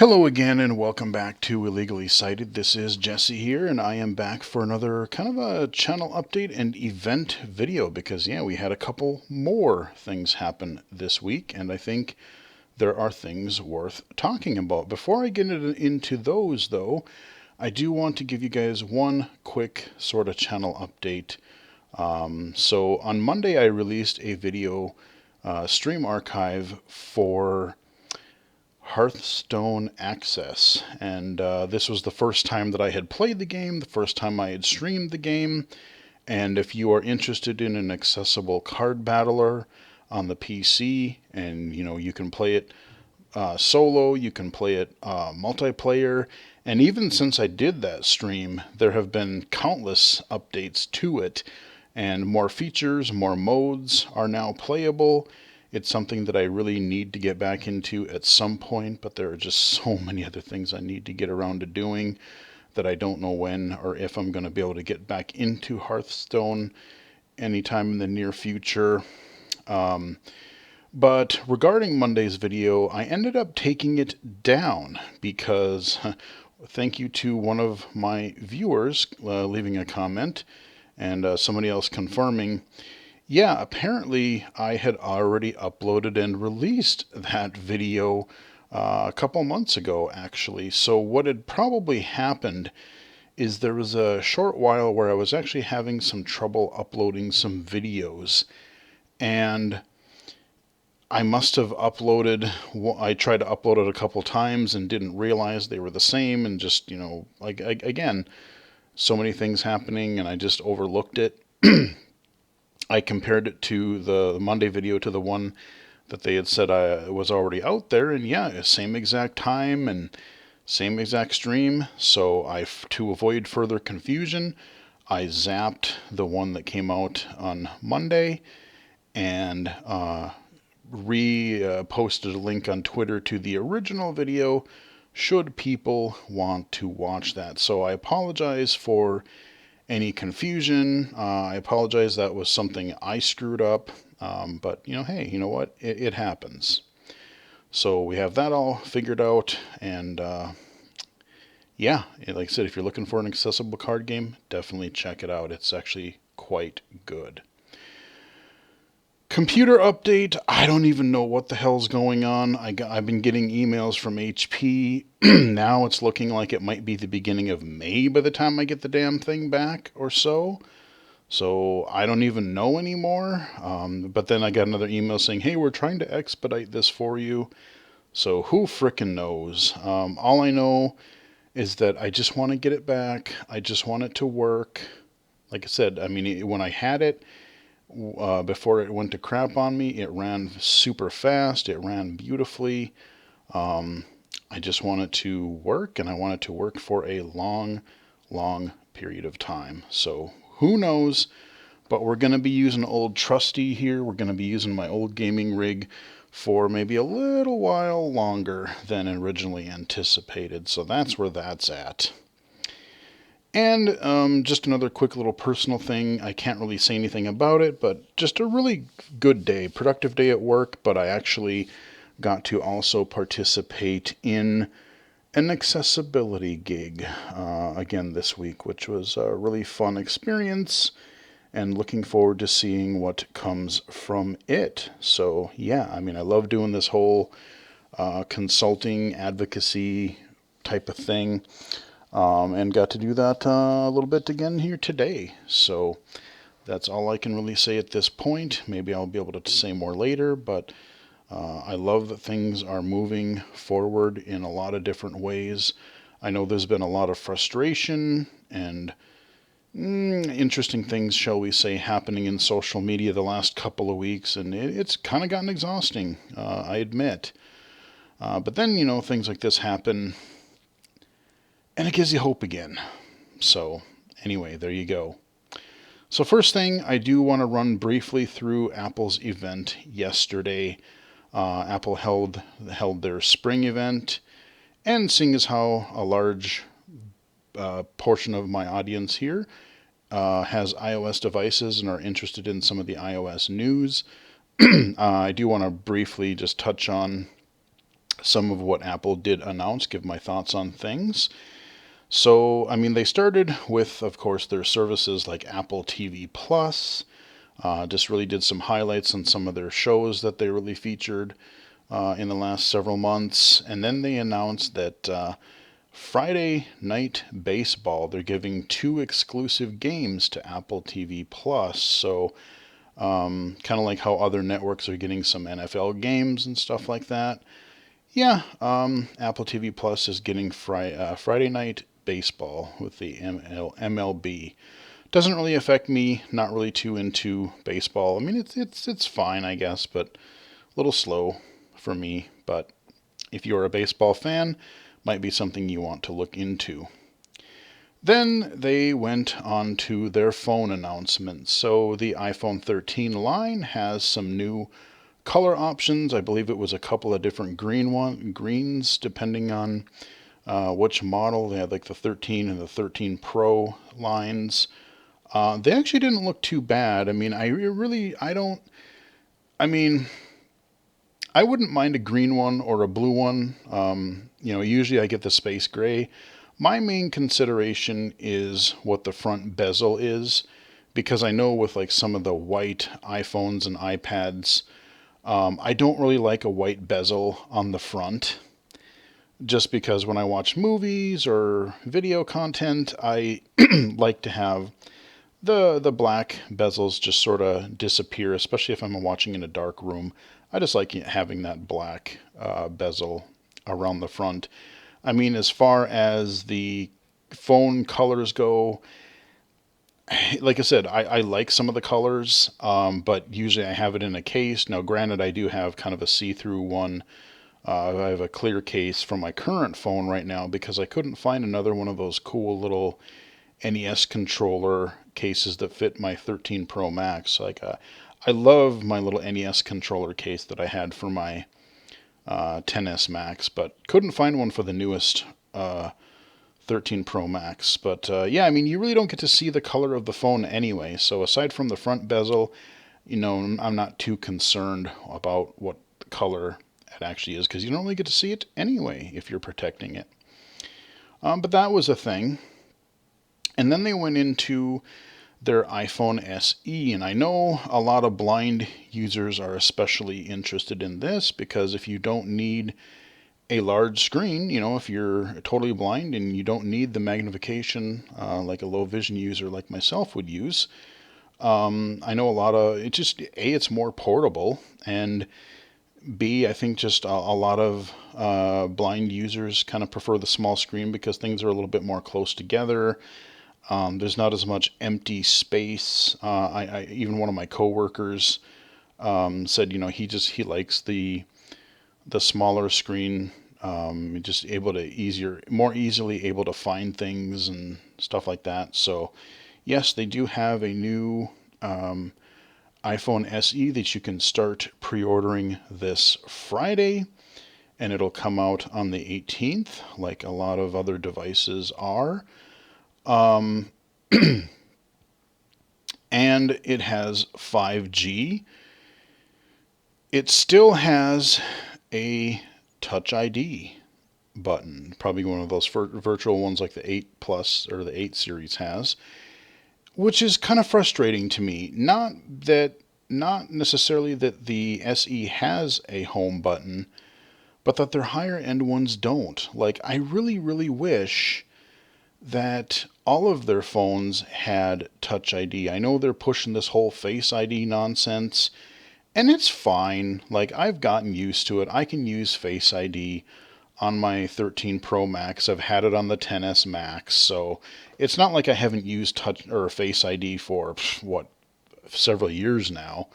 Hello again and welcome back to Illegally Cited. This is Jesse here and I am back for another kind of a channel update and event video because we had a couple more things happen this week and I think there are things worth talking about. Before I get into those though, I do want to give you guys one quick sort of channel update. So on Monday I released a video stream archive for Hearthstone Access, and this was the first time that I had played the game, the first time I had streamed the game, and if you are interested in an accessible card battler on the PC, and you can play it solo, you can play it multiplayer, and even since I did that stream, there have been countless updates to it, and more features, more modes are now playable. It's something that I really need to get back into at some point, but there are just so many other things I need to get around to doing that I don't know when or if I'm going to be able to get back into Hearthstone anytime in the near future. But regarding Monday's video, I ended up taking it down because thank you to one of my viewers leaving a comment and somebody else confirming. Yeah, apparently I had already uploaded and released that video a couple months ago, actually. So what had probably happened is there was a short while where I was actually having some trouble uploading some videos. And I must have uploaded, I tried to upload it a couple times and didn't realize they were the same. And just, again, so many things happening and I just overlooked it. I compared it to the Monday video to the one that they had said I was already out there, and yeah, same exact time and same exact stream. So to avoid further confusion, I zapped the one that came out on Monday and posted a link on Twitter to the original video should people want to watch that. So I apologize for any confusion. I apologize, that was something I screwed up, but hey, you know what, it happens. So we have that all figured out, and yeah, like I said, if you're looking for an accessible card game, definitely check it out. It's actually quite good. Computer update, I don't even know what the hell's going on. I've been getting emails from HP. Now it's looking like it might be the beginning of May by the time I get the damn thing back or so. So I don't even know anymore. But then I got another email saying, hey, we're trying to expedite this for you. So who frickin' knows? All I know is that I just want to get it back. I just want it to work. Like I said, I mean, when I had it, before it went to crap on me, it ran super fast. It ran beautifully. I just want it to work, and I want it to work for a long, long period of time. So who knows? But we're going to be using old trusty here. We're going to be using my old gaming rig for maybe a little while longer than originally anticipated. So that's where that's at. And just another quick little personal thing. I can't really say anything about it, but just a really good day, productive day at work. But I actually got to also participate in an accessibility gig again this week, which was a really fun experience and looking forward to seeing what comes from it. So yeah, I mean, I love doing this whole consulting advocacy type of thing. And got to do that a little bit again here today. So that's all I can really say at this point. Maybe I'll be able to say more later, but I love that things are moving forward in a lot of different ways. I know there's been a lot of frustration and interesting things, shall we say, happening in social media the last couple of weeks, and it's kind of gotten exhausting, I admit. But then, things like this happen, and it gives you hope again. So anyway, there you go. So first thing, I do want to run briefly through Apple's event yesterday. Apple held their spring event, and seeing as how a large portion of my audience here has iOS devices and are interested in some of the iOS news, I do want to briefly just touch on some of what Apple did announce, give my thoughts on things. So, I mean, they started with, of course, their services like Apple TV Plus. Just really did some highlights on some of their shows that they really featured in the last several months. And then they announced that Friday Night Baseball, they're giving 2 exclusive games to Apple TV Plus. So, kind of like how other networks are getting some NFL games and stuff like that. Yeah, Apple TV Plus is getting Friday Night Baseball with the MLB. Doesn't really affect me. Not really too into baseball. I mean, it's fine, I guess, but a little slow for me. But if you're a baseball fan, might be something you want to look into. Then they went on to their phone announcements. So the iPhone 13 line has some new color options. I believe it was a couple of different greens depending on which model. They had like the 13 and the 13 Pro lines. They actually didn't look too bad. I mean, I mean, I wouldn't mind a green one or a blue one. Usually I get the space gray. My main consideration is what the front bezel is, because I know with like some of the white iPhones and iPads, I don't really like a white bezel on the front, just because when I watch movies or video content, I like to have the black bezels just sort of disappear, especially if I'm watching in a dark room. I just like having that black bezel around the front. I mean, as far as the phone colors go, like I said, I like some of the colors, but usually I have it in a case. Now, granted, I do have kind of a see-through one. I have a clear case for my current phone right now because I couldn't find another one of those cool little NES controller cases that fit my 13 Pro Max. I love my little NES controller case that I had for my 10s Max, but couldn't find one for the newest 13 Pro Max. But yeah, I mean, you really don't get to see the color of the phone anyway. So aside from the front bezel, I'm not too concerned about what color it actually is, because you don't really get to see it anyway if you're protecting it. But that was a thing. And then they went into their iPhone SE, and I know a lot of blind users are especially interested in this, because if you don't need a large screen, if you're totally blind and you don't need the magnification like a low vision user like myself would use, I know it's more portable, and B, I think just a lot of blind users kind of prefer the small screen because things are a little bit more close together. There's not as much empty space. Even one of my coworkers said, he likes the smaller screen. Just more easily able to find things and stuff like that. So, yes, they do have a new iPhone SE that you can start pre-ordering this Friday, and it'll come out on the 18th, like a lot of other devices are. And it has 5G. It still has a Touch ID button, probably one of those virtual ones like the 8 Plus or the 8 series has, which is kind of frustrating to me. Not necessarily that the SE has a home button, but that their higher end ones don't. Like, I really, really wish that all of their phones had Touch ID. I know they're pushing this whole Face ID nonsense, and it's fine. Like, I've gotten used to it. I can use Face ID on my 13 Pro Max. I've had it on the 10s Max, so it's not like I haven't used Touch or Face ID for several years now.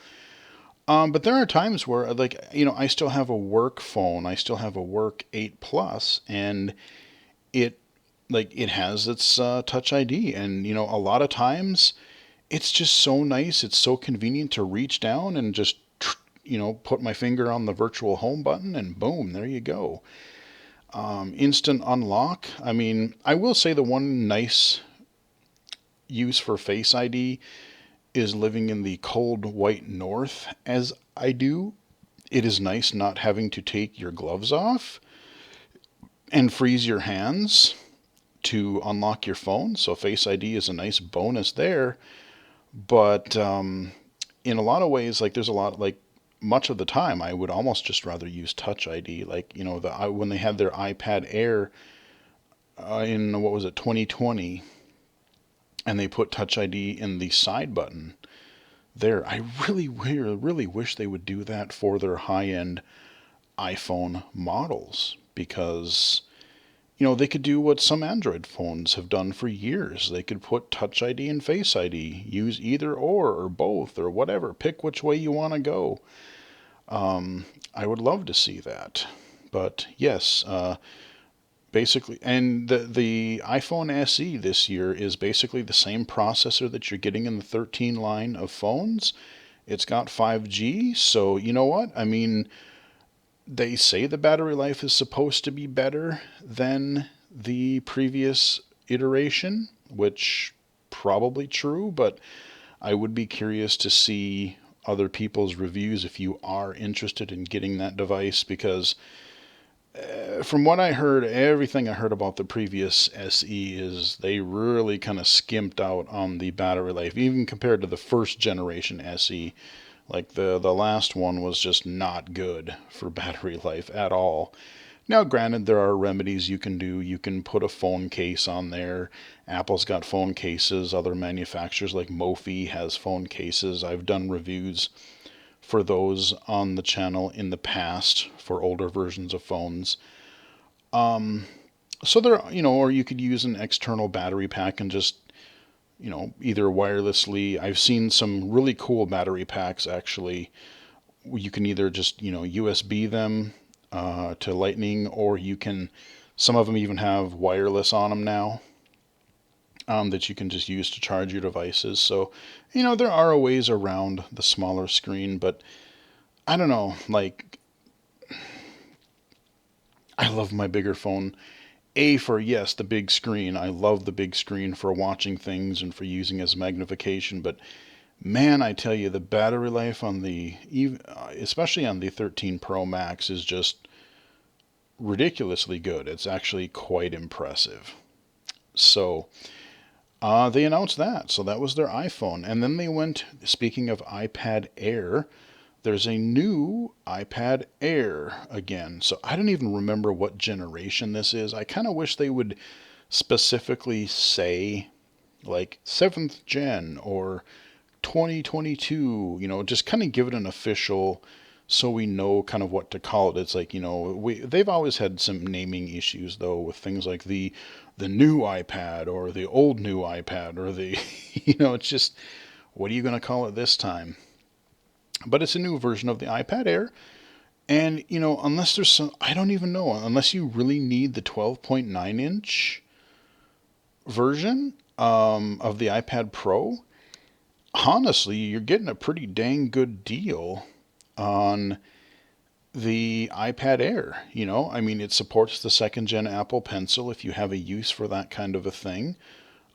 But there are times where, I still have a work phone. I still have a work 8 Plus, and it has its Touch ID, and a lot of times it's just so nice. It's so convenient to reach down and just put my finger on the virtual home button, and boom, there you go. Instant unlock. I mean, I will say the one nice use for Face ID is living in the cold white north as I do, It is nice not having to take your gloves off and freeze your hands to unlock your phone. So Face ID is a nice bonus there. But in a lot of ways, like there's a lot like much of the time, I would almost just rather use Touch ID. Like when they had their iPad Air in what was it 2020, and they put Touch ID in the side button there. I really wish they would do that for their high-end iPhone models because they could do what some Android phones have done for years. They could put Touch ID and Face ID, use either or both or whatever. Pick which way you want to go. I would love to see that. But yes, basically, and the iPhone SE this year is basically the same processor that you're getting in the 13 line of phones. It's got 5G, so you know what? I mean, they say the battery life is supposed to be better than the previous iteration, which probably true, but I would be curious to see other people's reviews if you are interested in getting that device because from what I heard, everything I heard about the previous SE is they really kind of skimped out on the battery life, even compared to the first generation SE. Like the last one was just not good for battery life at all. Now, granted, there are remedies you can do. You can put a phone case on there. Apple's got phone cases. Other manufacturers like Mophie has phone cases. I've done reviews for those on the channel in the past for older versions of phones. So there, or you could use an external battery pack and just, either wirelessly. I've seen some really cool battery packs actually. You can either just, USB them to Lightning, or you can, some of them even have wireless on them now that you can just use to charge your devices. So, there are ways around the smaller screen, but I don't know, like, I love my bigger phone. For, yes, the big screen. I love the big screen for watching things and for using as magnification, but man, I tell you, the battery life on especially on the 13 Pro Max is just ridiculously good. It's actually quite impressive. So, they announced that. So that was their iPhone. And then they went, speaking of iPad Air, there's a new iPad Air again. So I don't even remember what generation this is. I kind of wish they would specifically say like 7th gen or 2022, just kind of give it an official so we know kind of what to call it. It's like, they've always had some naming issues though with things like the new iPad or the old new iPad or the it's just what are you going to call it this time? But it's a new version of the iPad Air. And, unless there's some, I don't even know, unless you really need the 12.9-inch version of the iPad Pro, honestly, you're getting a pretty dang good deal on the iPad Air. I mean, it supports the second gen Apple Pencil if you have a use for that kind of a thing.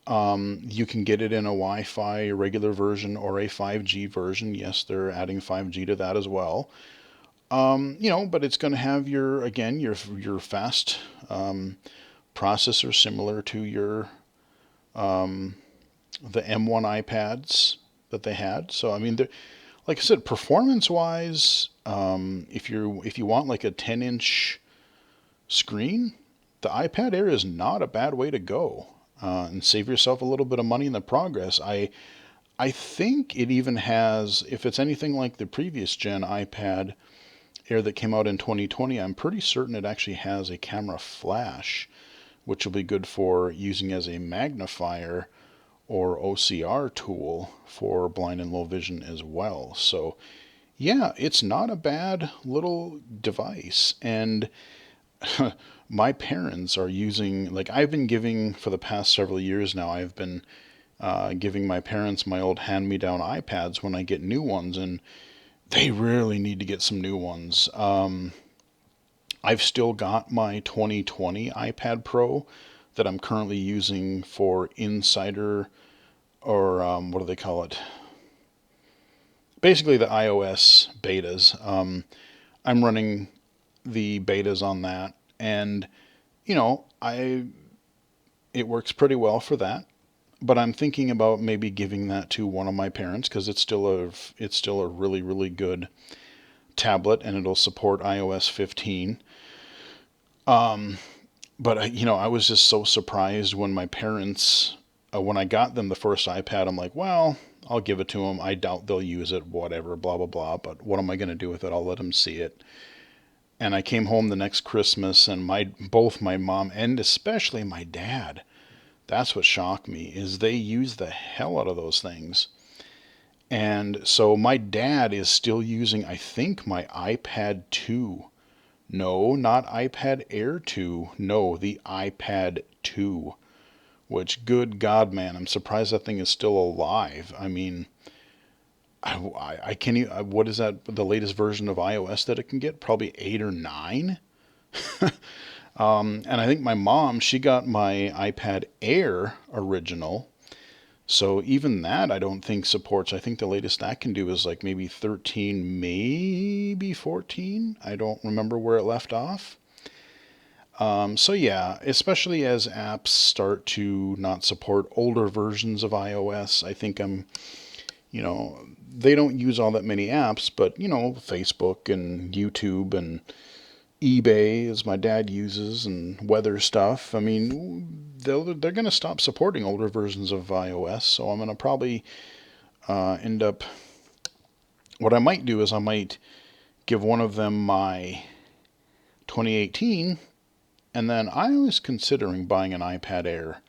You can get it in a Wi-Fi regular version or a 5G version. Yes, they're adding 5G to that as well. But it's going to have your fast processor similar to your the M1 iPads that they had. So I mean, like I said, performance-wise, if you want like a 10-inch screen, the iPad Air is not a bad way to go, and save yourself a little bit of money in the progress. I think it even has, if it's anything like the previous gen iPad Air that came out in 2020, I'm pretty certain it actually has a camera flash, which will be good for using as a magnifier or OCR tool for blind and low vision as well. So yeah, it's not a bad little device. And my parents are using, like I've been giving for the past several years now, I've been giving my parents my old hand-me-down iPads when I get new ones, and they really need to get some new ones. I've still got my 2020 iPad Pro that I'm currently using for Insider, or what do they call it? Basically the iOS betas. I'm running the betas on that, and you know, it works pretty well for that. But I'm thinking about maybe giving that to one of my parents because it's still a really really good tablet, and it'll support iOS 15. But you know, I was just so surprised when my parents, when I got them the first iPad. I'm like, well, I'll give it to them. I doubt they'll use it, whatever, blah blah blah. But what am I going to do with it? I'll let them see it. And I came home the next Christmas, and both my mom and especially my dad, that's what shocked me, is they use the hell out of those things. And so my dad is still using, I think, my iPad 2. No, not iPad Air 2. No, the iPad 2. Which, good God, man, I'm surprised that thing is still alive. I mean, I can't even, what is that, the latest version of iOS that it can get? Probably 8 or 9? And I think my mom, she got my iPad Air original. So even that I don't think supports. I think the latest that can do is like maybe 13, maybe 14. I don't remember where it left off. So yeah, especially as apps start to not support older versions of iOS, I think you know, they don't use all that many apps, but you know, Facebook and YouTube and eBay, as my dad uses, and weather stuff. I mean, they're going to stop supporting older versions of iOS, so I'm going to probably end up. What I might do is I might give one of them my 2018, and then I was considering buying an iPad Air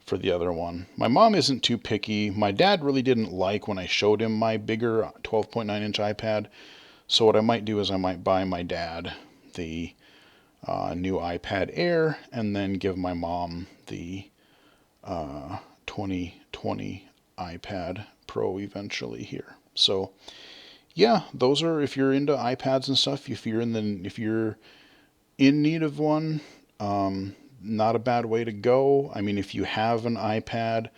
for the other one. My mom isn't too picky. My dad really didn't like when I showed him my bigger 12.9-inch iPad, so what I might do is I might buy my dad the new iPad Air, and then give my mom the 2020 iPad Pro eventually here. So yeah, those are, if you're into iPads and stuff, if you're in need of one, not a bad way to go. I mean, if you have an iPad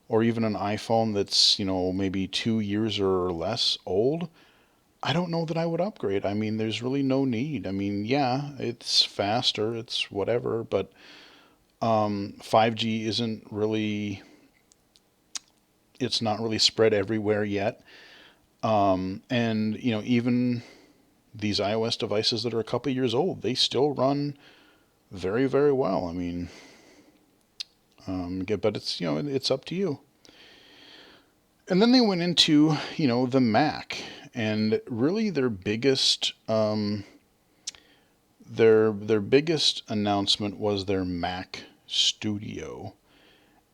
or even an iPhone that's, you know, maybe 2 years or less old, I don't know that I would upgrade. I mean, there's really no need. I mean, yeah, it's faster, it's whatever, but 5G isn't really, it's not really spread everywhere yet. And, you know, even these iOS devices that are a couple years old, they still run very, very well. I mean, but it's, you know, it's up to you. And then they went into, you know, the Mac, and really their biggest announcement was their Mac Studio,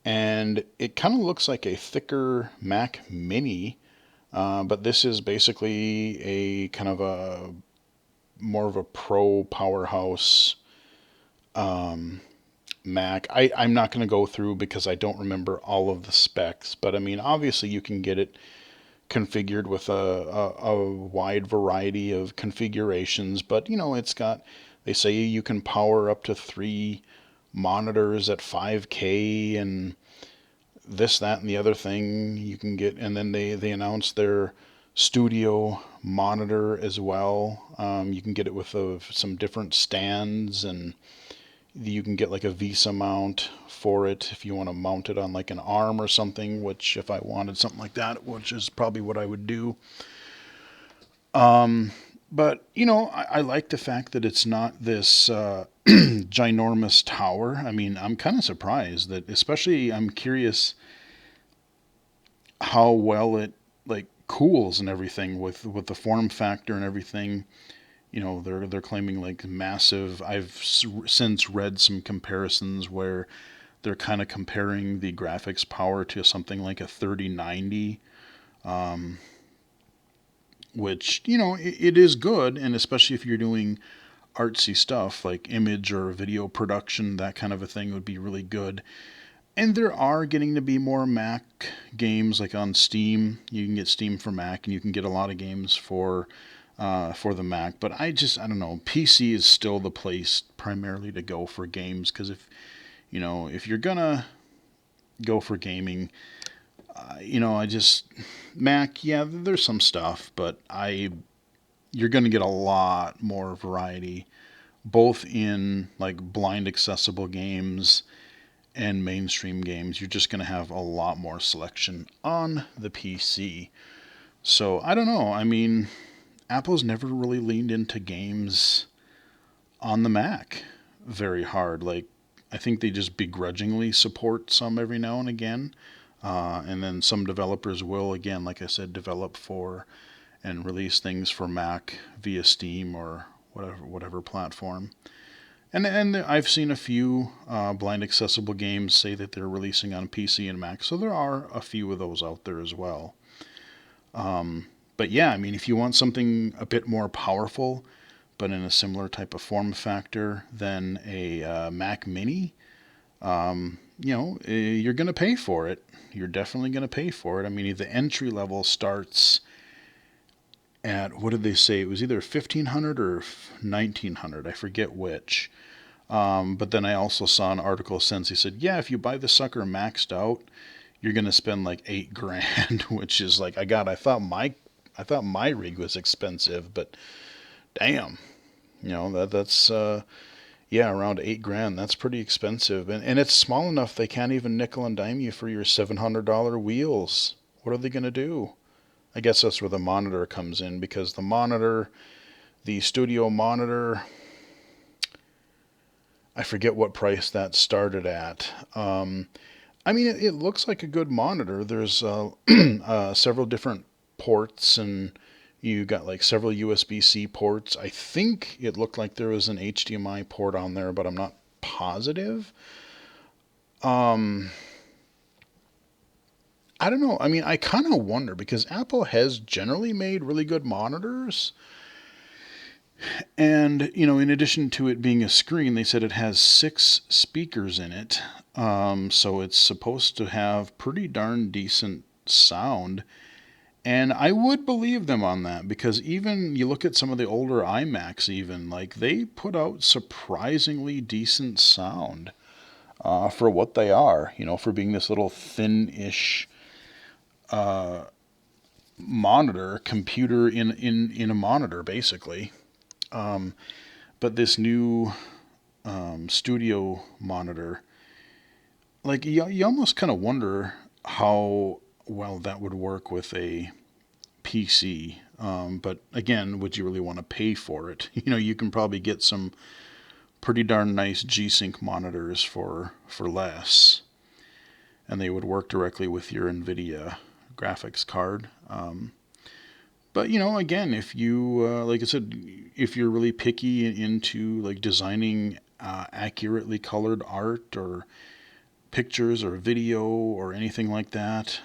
and it kind of looks like a thicker Mac Mini, but this is basically a kind of a more of a pro powerhouse Mac. I'm not going to go through because I don't remember all of the specs, but I mean, obviously you can get it configured with a wide variety of configurations, but you know, they say you can power up to 3 monitors at 5K and this, that, and the other thing you can get. And then they announced their studio monitor as well. You can get it with some different stands, and you can get like a Visa mount for it if you want to mount it on like an arm or something, which if I wanted something like that, which is probably what I would do. But, you know, I like the fact that it's not this ginormous tower. I mean, I'm kind of surprised that, especially, I'm curious how well it like cools and everything with the form factor and everything. You know, they're claiming like massive. Since read some comparisons where they're kind of comparing the graphics power to something like a 3090, which, you know, it is good, and especially if you're doing artsy stuff like image or video production, that kind of a thing would be really good. And there are getting to be more Mac games, like on Steam. You can get Steam for Mac, and you can get a lot of games for the Mac. But I don't know. PC is still the place primarily to go for games, because if you're gonna go for gaming, you know, Mac. Yeah, there's some stuff, but you're going to get a lot more variety, both in like blind accessible games and mainstream games. You're just going to have a lot more selection on the PC. So I don't know. I mean, Apple's never really leaned into games on the Mac very hard. Like, I think they just begrudgingly support some every now and again. And then some developers will, again, like I said, develop for and release things for Mac via Steam or whatever platform. And I've seen a few blind accessible games say that they're releasing on PC and Mac, so there are a few of those out there as well. But yeah, I mean, if you want something a bit more powerful, but in a similar type of form factor than a Mac Mini, you're going to pay for it. You're definitely going to pay for it. I mean, the entry level starts at, what did they say? It was either 1,500 or 1,900. I forget which. But then I also saw an article since he said, yeah, if you buy the sucker maxed out, you're going to spend like $8,000, which is like, I thought my rig was expensive, but damn, that's yeah, around $8,000. That's pretty expensive, and it's small enough they can't even nickel and dime you for your $700 wheels. What are they gonna do? I guess that's where the monitor comes in, because the studio monitor, I forget what price that started at. I mean, it looks like a good monitor. There's several different ports, and you got like several USB-C ports. I think it looked like there was an HDMI port on there, but I'm not positive. I don't know. I mean, I kind of wonder, because Apple has generally made really good monitors. And, in addition to it being a screen, they said it has 6 speakers in it. So it's supposed to have pretty darn decent sound. And I would believe them on that, because even you look at some of the older iMacs, even, like, they put out surprisingly decent sound for what they are, for being this little thin-ish monitor, computer in a monitor, basically. But this new studio monitor, like, you almost kind of wonder how well that would work with a PC. But again, would you really want to pay for it? You can probably get some pretty darn nice G-Sync monitors for less, and they would work directly with your NVIDIA graphics card. But again, if you like I said, if you're really picky into like designing accurately colored art or pictures or video or anything like that,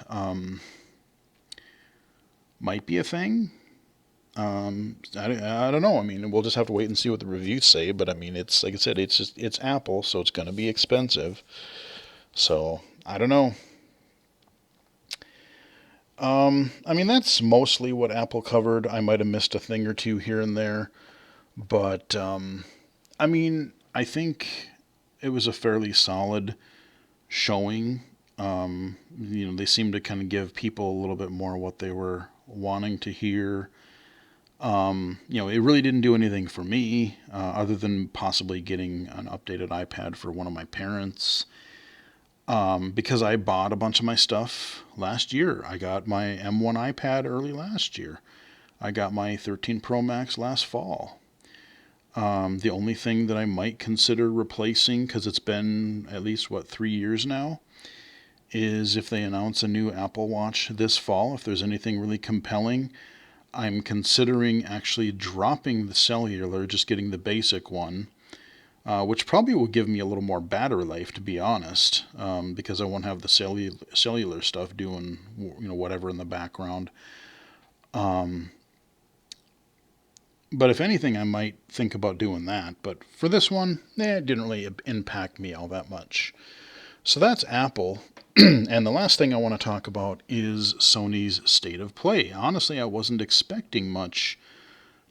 might be a thing. I don't know. I mean, we'll just have to wait and see what the reviews say. But I mean, it's like I said, it's Apple, so it's going to be expensive. So I don't know. I mean, that's mostly what Apple covered. I might have missed a thing or two here and there, but I mean, I think it was a fairly solid showing. They seemed to kind of give people a little bit more what they were wanting to hear. It really didn't do anything for me, other than possibly getting an updated iPad for one of my parents. Because I bought a bunch of my stuff last year. I got my M1 iPad early last year. I got my 13 Pro Max last fall. The only thing that I might consider replacing, because it's been at least, 3 years now, is if they announce a new Apple Watch this fall. If there's anything really compelling, I'm considering actually dropping the cellular, just getting the basic one, which probably will give me a little more battery life, to be honest, because I won't have the cellular stuff doing whatever in the background. But if anything, I might think about doing that. But for this one, it didn't really impact me all that much. So that's Apple. And the last thing I want to talk about is Sony's State of Play. Honestly, I wasn't expecting much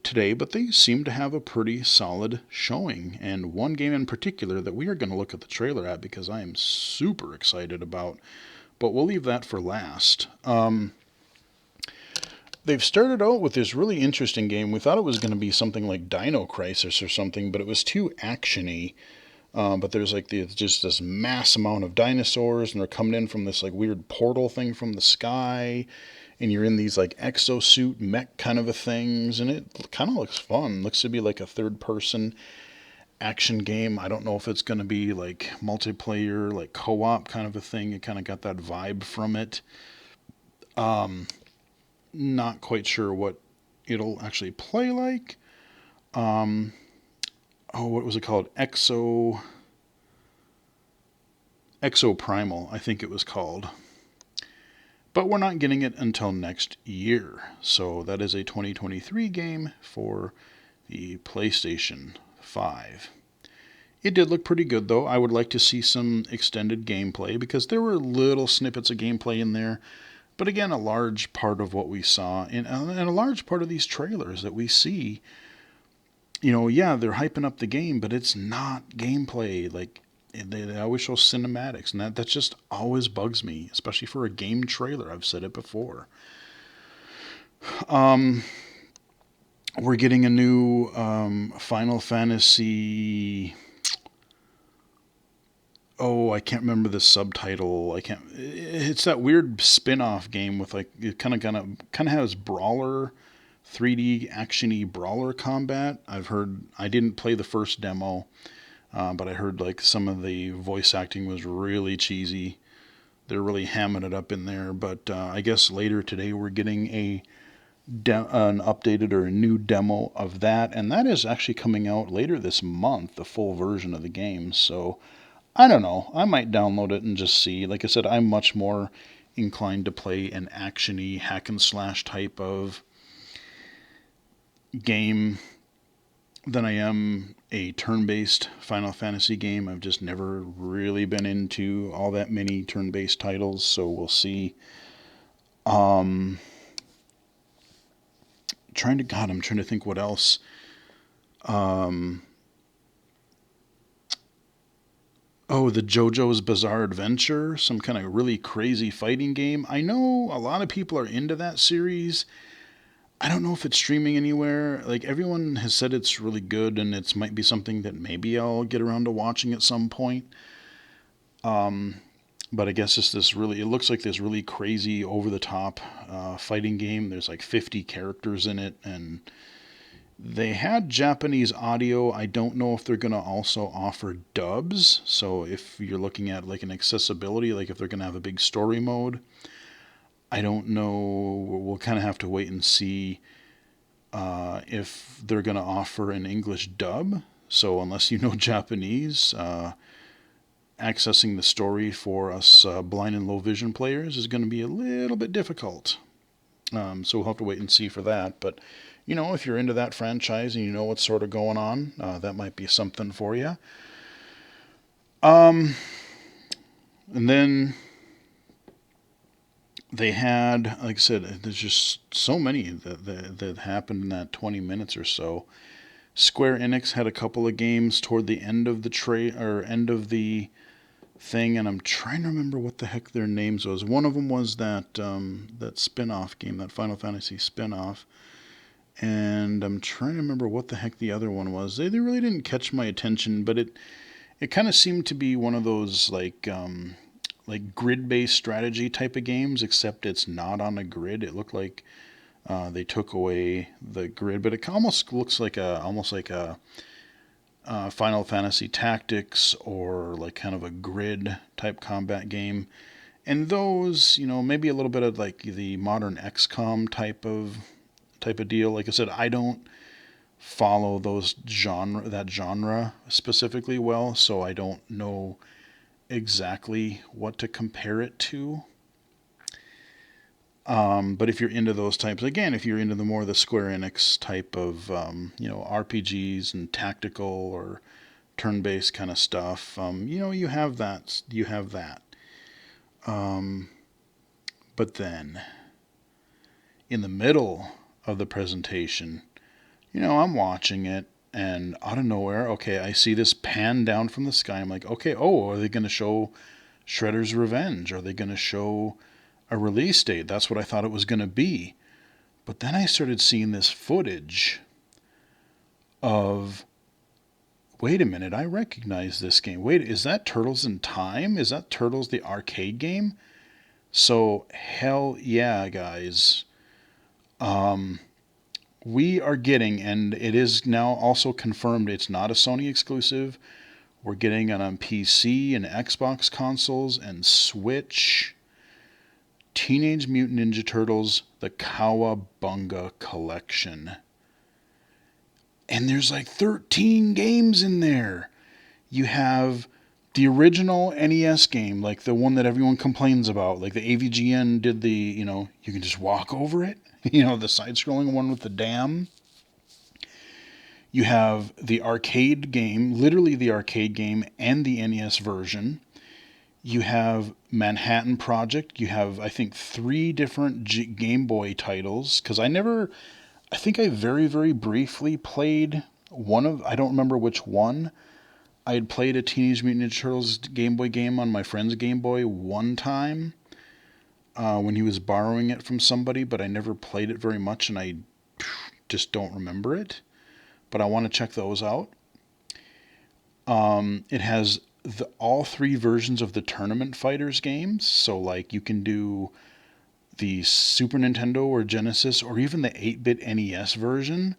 today, but they seem to have a pretty solid showing. And one game in particular that we are going to look at the trailer at, because I am super excited about. But we'll leave that for last. they've started out with this really interesting game. We thought it was going to be something like Dino Crisis or something, but it was too actiony. But there's like just this mass amount of dinosaurs, and they're coming in from this like weird portal thing from the sky, and you're in these like exosuit mech kind of a things, and it kind of looks fun. Looks to be like a third person action game. I don't know if it's going to be like multiplayer, like co-op kind of a thing. It kind of got that vibe from it. Not quite sure what it'll actually play like. Oh, what was it called? Exo Primal, I think it was called. But we're not getting it until next year. So that is a 2023 game for the PlayStation 5. It did look pretty good, though. I would like to see some extended gameplay because there were little snippets of gameplay in there. But again, a large part of what we saw, and a large part of these trailers that we see, yeah, they're hyping up the game, but it's not gameplay. Like, they always show cinematics, and that just always bugs me, especially for a game trailer. I've said it before. We're getting a new Final Fantasy. Oh, I can't remember the subtitle. I can't. It's that weird spin-off game with like it kind of has brawler, 3D actiony brawler combat. I've heard. I didn't play the first demo, but I heard like some of the voice acting was really cheesy. They're really hamming it up in there. But I guess later today we're getting an updated or a new demo of that, and that is actually coming out later this month, the full version of the game. So I don't know. I might download it and just see. Like I said, I'm much more inclined to play an actiony hack and slash type of game than I am a turn-based Final Fantasy game. I've just never really been into all that many turn-based titles, so we'll see. I'm trying to think what else. Oh, the JoJo's Bizarre Adventure, some kind of really crazy fighting game. I know a lot of people are into that series. I don't know if it's streaming anywhere. Like everyone has said it's really good and it might be something that maybe I'll get around to watching at some point. But I guess it looks like this really crazy over the top fighting game. There's like 50 characters in it, and they had Japanese audio. I don't know if they're going to also offer dubs. So if you're looking at like an accessibility, like if they're going to have a big story mode, I don't know. We'll kind of have to wait and see if they're going to offer an English dub. So unless you know Japanese, accessing the story for us blind and low vision players is going to be a little bit difficult. So we'll have to wait and see for that. But, if you're into that franchise and you know what's sort of going on, that might be something for you. And then they had, like I said, there's just so many that happened in that 20 minutes or so. Square Enix had a couple of games toward the end of the end of the thing, and I'm trying to remember what the heck their names was. One of them was that spin-off game, that Final Fantasy spin-off, and I'm trying to remember what the heck the other one was. They really didn't catch my attention, but it kind of seemed to be one of those like grid-based strategy type of games, except it's not on a grid. It looked like they took away the grid, but it almost looks like a Final Fantasy Tactics or like kind of a grid type combat game. And those, maybe a little bit of like the modern XCOM type of deal. Like I said, I don't follow that genre specifically well, so I don't know exactly what to compare it to. But if you're into those types, again, if you're into the Square Enix type of, RPGs and tactical or turn-based kind of stuff, you have that. But then, in the middle of the presentation, I'm watching it, and out of nowhere, okay, I see this pan down from the sky. I'm like, okay, are they going to show Shredder's Revenge? Are they going to show a release date? That's what I thought it was going to be. But then I started seeing this footage of, wait a minute, I recognize this game. Wait, is that Turtles in Time? Is that Turtles the arcade game? So, hell yeah, guys. We are getting, and it is now also confirmed it's not a Sony exclusive. We're getting it on PC and Xbox consoles and Switch. Teenage Mutant Ninja Turtles, the Cowabunga collection. And there's like 13 games in there. You have the original NES game, like the one that everyone complains about, like the AVGN did the, you can just walk over it, the side scrolling one with the dam. You have the arcade game, literally the arcade game and the NES version. You have Manhattan Project. You have, I think, 3 different Game Boy titles. Because I think I very, very briefly played I don't remember which one. I had played a Teenage Mutant Ninja Turtles Game Boy game on my friend's Game Boy one time when he was borrowing it from somebody, but I never played it very much and I just don't remember it. But I want to check those out. It has all 3 versions of the Tournament Fighters games. So, like, you can do the Super Nintendo or Genesis or even the 8-bit NES version.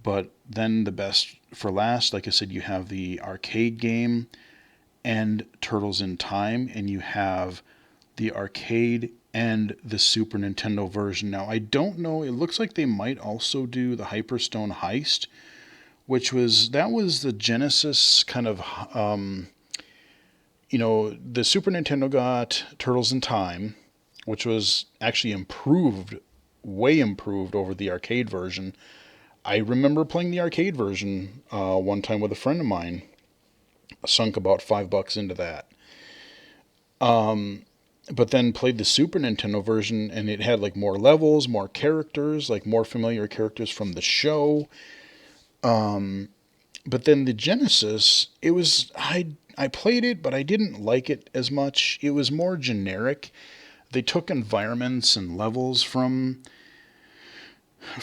But then the best for last, like I said, you have the arcade game and Turtles in Time, and you have the arcade and the Super Nintendo version. Now, I don't know, it looks like they might also do the Hyperstone Heist, that was the Genesis kind of, the Super Nintendo got Turtles in Time, which was actually improved, way improved over the arcade version. I remember playing the arcade version one time with a friend of mine. I sunk about $5 into that. But then played the Super Nintendo version, and it had like more levels, more characters, like more familiar characters from the show. But then the Genesis, I played it, but I didn't like it as much. It was more generic. They took environments and levels from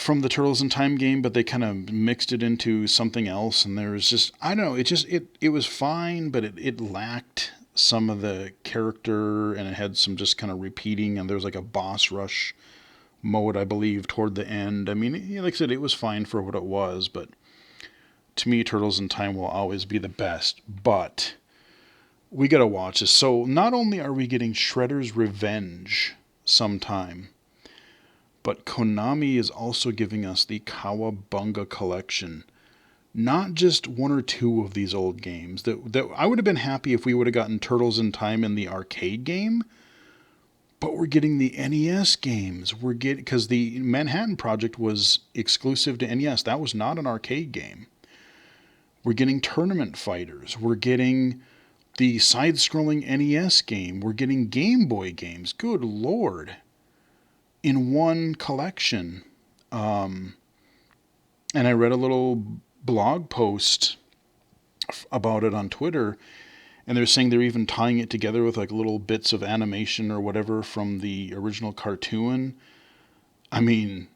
the Turtles in Time game, but they kind of mixed it into something else, and there was just, I don't know, it was fine, but it lacked some of the character, and it had some just kind of repeating, and there was like a boss rush mode, I believe, toward the end. I mean, like I said, it was fine for what it was, but to me, Turtles in Time will always be the best. But we gotta watch this. So not only are we getting Shredder's Revenge sometime, but Konami is also giving us the Cowabunga collection. Not just 1 or 2 of these old games. That I would have been happy if we would have gotten Turtles in Time in the arcade game, but we're getting the NES games. Because the Manhattan Project was exclusive to NES. That was not an arcade game. We're getting Tournament Fighters. We're getting the side-scrolling NES game. We're getting Game Boy games. Good Lord. In one collection. And I read a little blog post about it on Twitter, and they're saying they're even tying it together with like little bits of animation or whatever from the original cartoon. I mean,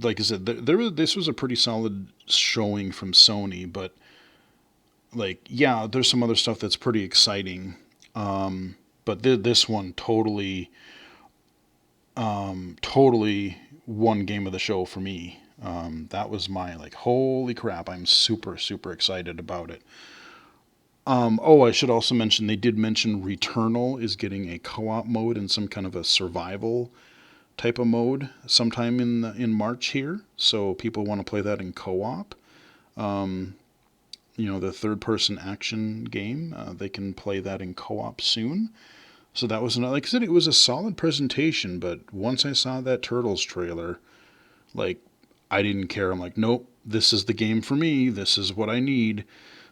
like I said, this was a pretty solid showing from Sony, but like, yeah, there's some other stuff that's pretty exciting. But this one totally one game of the show for me. That was my, like, holy crap, I'm super, super excited about it. I should also mention, they did mention Returnal is getting a co-op mode and some kind of a survival type of mode sometime in March here. So people want to play that in co-op. The third-person action game, they can play that in co-op soon. So that was, like I said, it was a solid presentation, but once I saw that Turtles trailer, like, I didn't care. I'm like, nope, this is the game for me. This is what I need.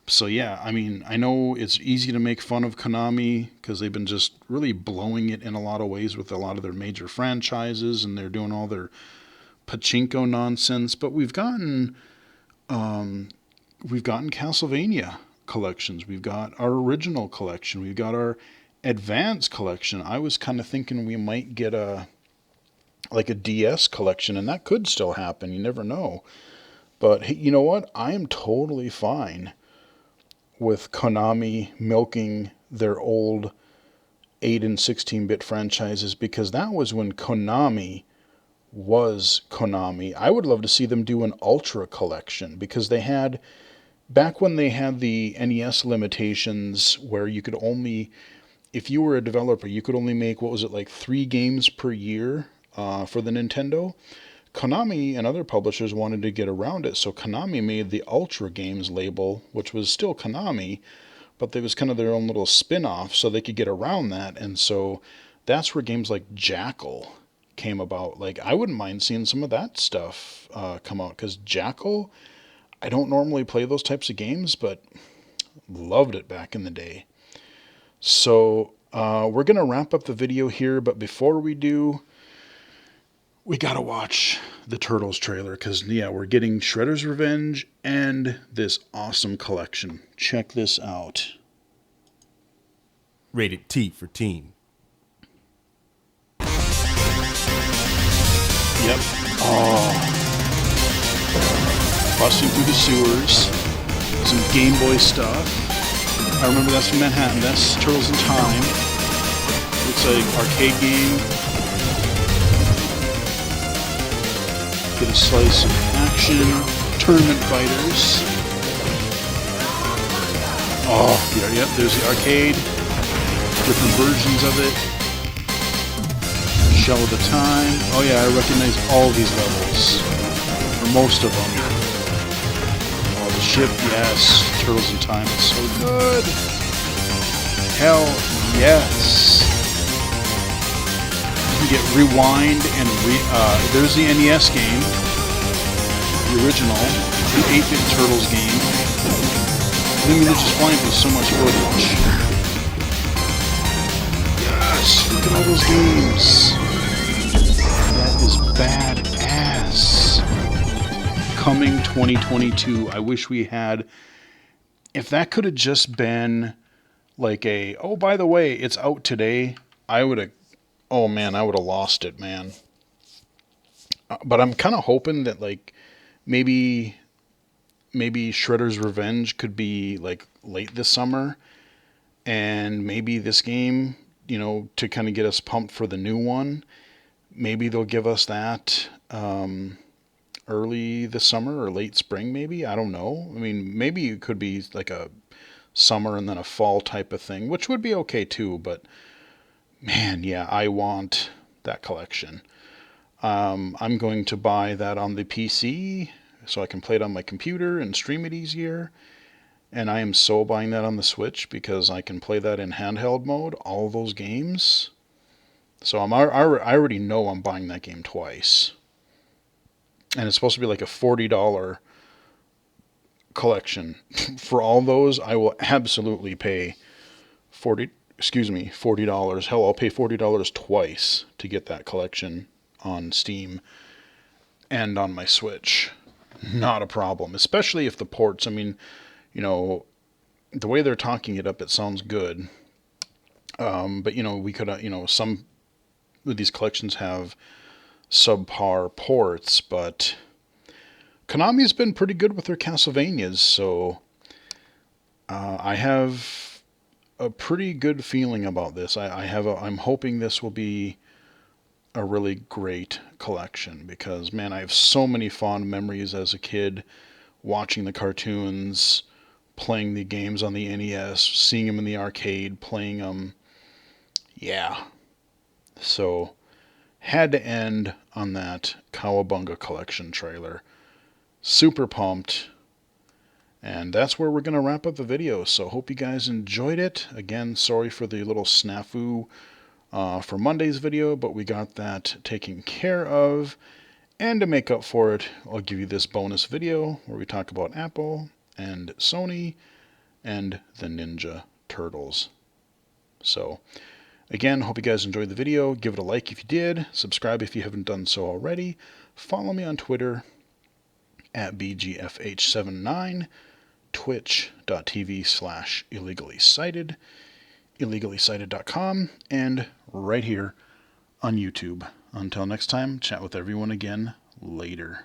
So yeah, I mean, I know it's easy to make fun of Konami because they've been just really blowing it in a lot of ways with a lot of their major franchises, and they're doing all their pachinko nonsense. But we've gotten Castlevania collections. We've got our original collection. We've got our advanced collection. I was kind of thinking we might get a like a DS collection, and that could still happen. You never know. But hey, you know what? I am totally fine with Konami milking their old 8 and 16-bit franchises, because that was when Konami was Konami. I would love to see them do an Ultra collection, because they had, back when they had the NES limitations where you could only, if you were a developer, you could only make, what was it, like 3 games per year for the Nintendo. Konami and other publishers wanted to get around it, so Konami made the Ultra Games label, which was still Konami, but it was kind of their own little spin-off, so they could get around that. And so that's where games like Jackal came about. Like, I wouldn't mind seeing some of that stuff come out, because Jackal, I don't normally play those types of games, but loved it back in the day. So we're going to wrap up the video here, but before we do, we gotta watch the Turtles trailer, because, yeah, we're getting Shredder's Revenge and this awesome collection. Check this out. Rated T for teen. Yep. Oh. Busting through the sewers. Some Game Boy stuff. I remember that's from Manhattan. That's Turtles in Time. Looks like arcade game. Get a slice of action. Tournament fighters. Oh, yeah, yep, there's the arcade. Different versions of it. Shell of the Time. Oh yeah, I recognize all these levels. Or most of them. Oh, the ship, yes. Turtles in Time, it's so good. Hell yes. You can get Rewind and there's the NES game, the original, the 8-bit Turtles game. I think they're just flying through so much footage. Yes, look at all those games. That is badass. Coming 2022. I wish we had, if that could have just been like a, oh, by the way, it's out today, I would have, oh man, I would have lost it, man. But I'm kind of hoping that, like, maybe Shredder's Revenge could be like late this summer, and maybe this game, you know, to kind of get us pumped for the new one, maybe they'll give us that early this summer or late spring, maybe. I don't know. I mean, maybe it could be like a summer and then a fall type of thing, which would be okay too, but man, yeah, I want that collection. I'm going to buy that on the PC so I can play it on my computer and stream it easier. And I am so buying that on the Switch because I can play that in handheld mode, all those games. So I already know I'm buying that game twice. And it's supposed to be like a $40 collection. For all those, I will absolutely pay $40. Hell, I'll pay $40 twice to get that collection on Steam and on my Switch. Not a problem, especially if the ports, I mean, you know, the way they're talking it up, it sounds good. But, you know, we could, you know, some of these collections have subpar ports, but Konami's been pretty good with their Castlevanias, so I have a pretty good feeling about this. I'm hoping this will be a really great collection, because, man, I have so many fond memories as a kid watching the cartoons, playing the games on the NES, seeing them in the arcade, playing them. Yeah. So, had to end on that Cowabunga collection trailer. Super pumped. And that's where we're going to wrap up the video. So, hope you guys enjoyed it. Again, sorry for the little snafu for Monday's video, but we got that taken care of. And to make up for it, I'll give you this bonus video where we talk about Apple and Sony and the Ninja Turtles. So, again, hope you guys enjoyed the video. Give it a like if you did. Subscribe if you haven't done so already. Follow me on Twitter at BGFH79, twitch.tv/illegally cited, illegally cited.com, and right here on YouTube. Until next time, chat with everyone again later.